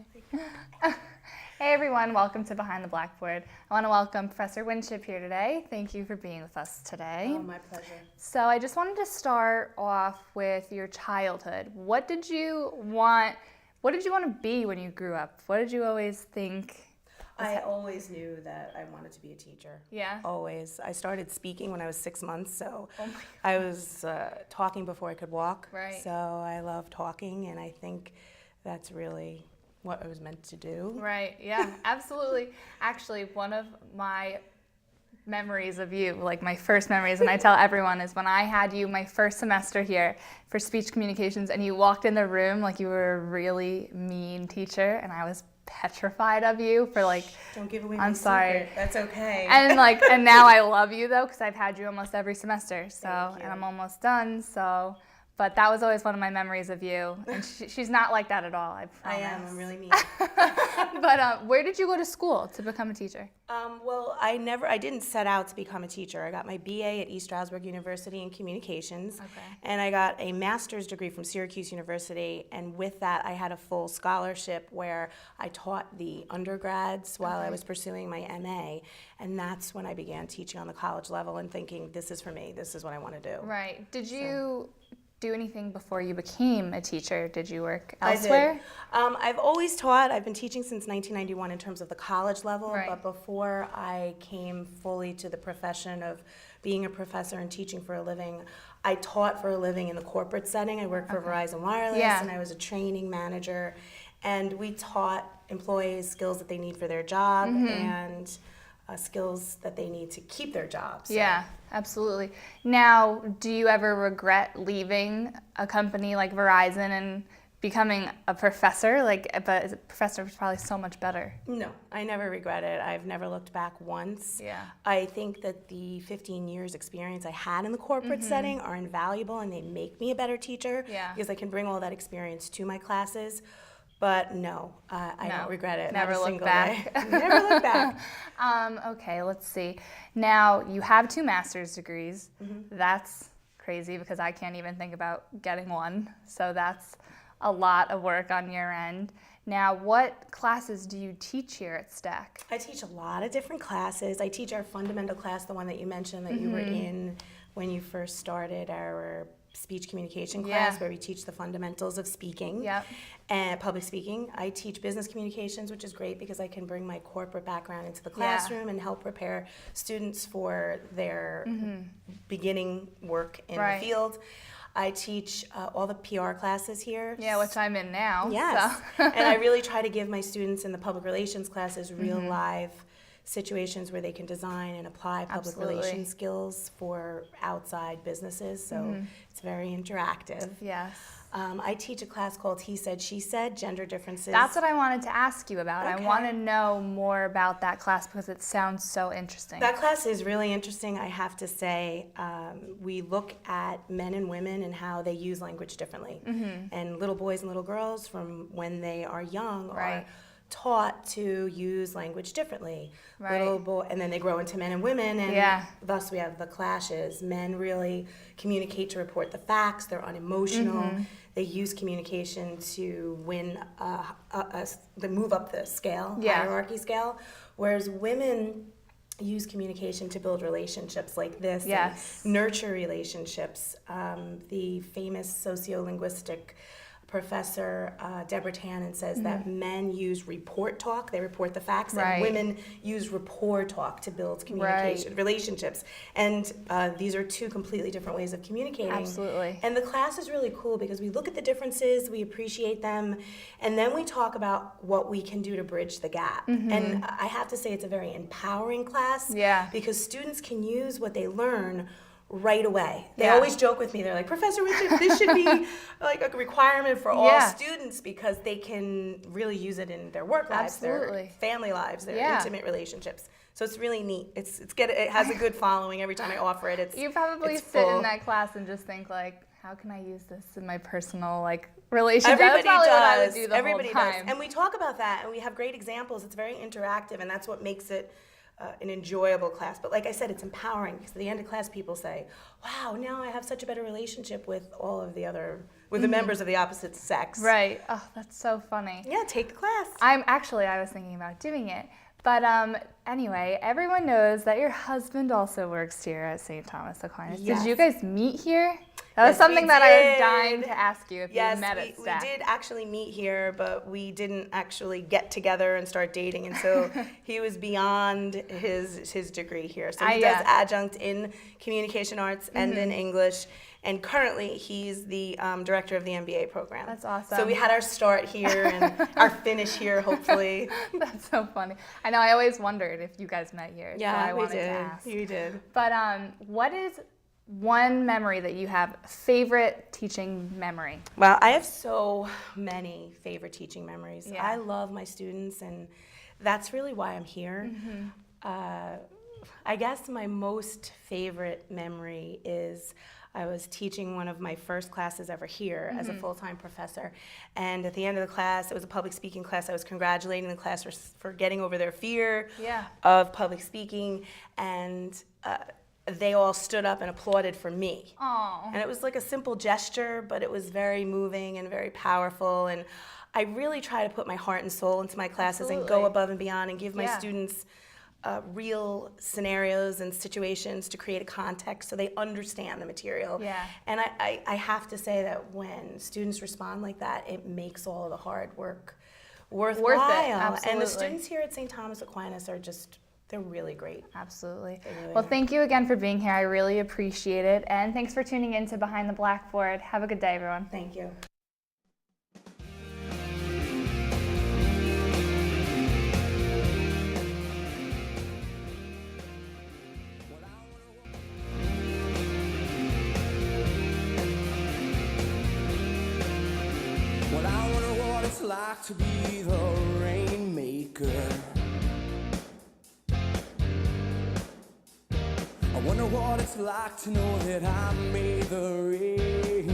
Hi. Hey everyone, welcome to Behind the Blackboard. I want to welcome Professor Winship here today. Thank you for being with us today. Oh, my pleasure. So I just wanted to start off with your childhood. What did you want to be when you grew up? What did you always think? I always knew that I wanted to be a teacher. Yeah? Always. I started speaking when I was 6 months, so Oh my God. I was talking before I could walk. Right. So I love talking, and I think that's really what I was meant to do. Right, yeah, absolutely. Actually, one of my memories of you, like my first memories, and I tell everyone, is when I had you my first semester here for speech communications, and you walked in the room like you were a really mean teacher, and I was petrified of you for like, Don't give away I'm my sorry. secret. That's okay. And now I love you though, because I've had you almost every semester, so, Thank you. and I'm almost done, so. But that was always one of my memories of you. And she's not like that at all, I promise. I am. I'm really mean. But where did you go to school to become a teacher? Well, I didn't set out to become a teacher. I got my BA at East Stroudsburg University in communications. Okay. And I got a master's degree from Syracuse University. And with that, I had a full scholarship where I taught the undergrads while I was pursuing my MA. And that's when I began teaching on the college level and thinking, this is for me. This is what I want to do. Right. Did you do anything before you became a teacher? Did you work elsewhere? I did. I've always taught. I've been teaching since 1991 in terms of the college level, Right. but before I came fully to the profession of being a professor and teaching for a living, I taught for a living in the corporate setting. I worked for Verizon Wireless, Yeah. and I was a training manager, and we taught employees skills that they need for their job and skills that they need to keep their jobs. So. Yeah, absolutely. Now, do you ever regret leaving a company like Verizon and becoming a professor? But as a professor is probably so much better. No, I never regret it. I've never looked back once. Yeah. I think that the 15 years experience I had in the corporate setting are invaluable, and they make me a better teacher because I can bring all that experience to my classes. But no, I don't regret it. Never not a look single back. day. Never look back. Okay, let's see. Now, you have 2 master's degrees. That's crazy because I can't even think about getting one. So that's a lot of work on your end. Now, what classes do you teach here at STAC? I teach a lot of different classes. I teach our fundamental class, the one that you mentioned that you were in when you first started, our speech communication class, where we teach the fundamentals of speaking and public speaking. I teach business communications, which is great because I can bring my corporate background into the classroom and help prepare students for their beginning work in the field. I teach all the PR classes here. Yeah, which I'm in now. Yes. So. And I really try to give my students in the public relations classes real live situations where they can design and apply public relations skills for outside businesses. So it's very interactive. Yes. I teach a class called He Said, She Said, Gender Differences. That's what I wanted to ask you about. Okay. I want to know more about that class because it sounds so interesting. That class is really interesting, I have to say. We look at men and women and how they use language differently. And little boys and little girls from when they are young are taught to use language differently. Little boy, and then they grow into men and women, and thus we have the clashes. Men really communicate to report the facts. They're unemotional. They use communication to win, they move up the scale, hierarchy scale, whereas women use communication to build relationships like this and nurture relationships. The famous sociolinguistic professor Deborah Tannen says that men use report talk, they report the facts, and women use rapport talk to build communication, relationships. And these are 2 completely different ways of communicating. Absolutely. And the class is really cool because we look at the differences, we appreciate them, and then we talk about what we can do to bridge the gap. And I have to say it's a very empowering class because students can use what they learn right away. They always joke with me. They're like, Professor Winship, this should be like a requirement for all students because they can really use it in their work lives, their family lives, their intimate relationships. So it's really neat. It has a good following every time I offer it. You probably sit in that class and just think like, how can I use this in my personal relationship? Everybody That's probably does. what I would do the Everybody whole time. does. And we talk about that, and we have great examples. It's very interactive, and that's what makes it an enjoyable class. But like I said, it's empowering because at the end of class people say, wow, now I have such a better relationship with all of the other with the members of the opposite sex. Right. Oh, that's so funny. Yeah, take the class. I was thinking about doing it. But anyway, everyone knows that your husband also works here at St. Thomas Aquinas. Yes. Did you guys meet here? That was Yes, something we that I was did. dying to ask you if you met at we staff. did actually meet here, but we didn't actually get together and start dating until he was beyond his degree here. So he does adjunct in communication arts and in English. And currently, he's the director of the MBA program. That's awesome. So we had our start here and our finish here, hopefully. That's so funny. I know, I always wondered if you guys met here. Yeah, so I we wanted did. to ask. You did. But what is one memory that you have, favorite teaching memory? Well, I have so many favorite teaching memories. Yeah. I love my students, and that's really why I'm here. I guess my most favorite memory is I was teaching one of my first classes ever here as a full-time professor. And at the end of the class, it was a public speaking class, I was congratulating the class for getting over their fear of public speaking. And they all stood up and applauded for me. Oh. And it was like a simple gesture, but it was very moving and very powerful. And I really try to put my heart and soul into my classes and go above and beyond and give my students real scenarios and situations to create a context so they understand the material. Yeah. And I have to say that when students respond like that, it makes all of the hard work worthwhile. Worth it, absolutely. And the students here at St. Thomas Aquinas are just, they're really great. Absolutely. Really Well, are. thank you again for being here. I really appreciate it. And thanks for tuning in to Behind the Blackboard. Have a good day, everyone. Thank you. Well, I wonder what it's like to be the rainmaker. I wonder what it's like to know that I made the rain.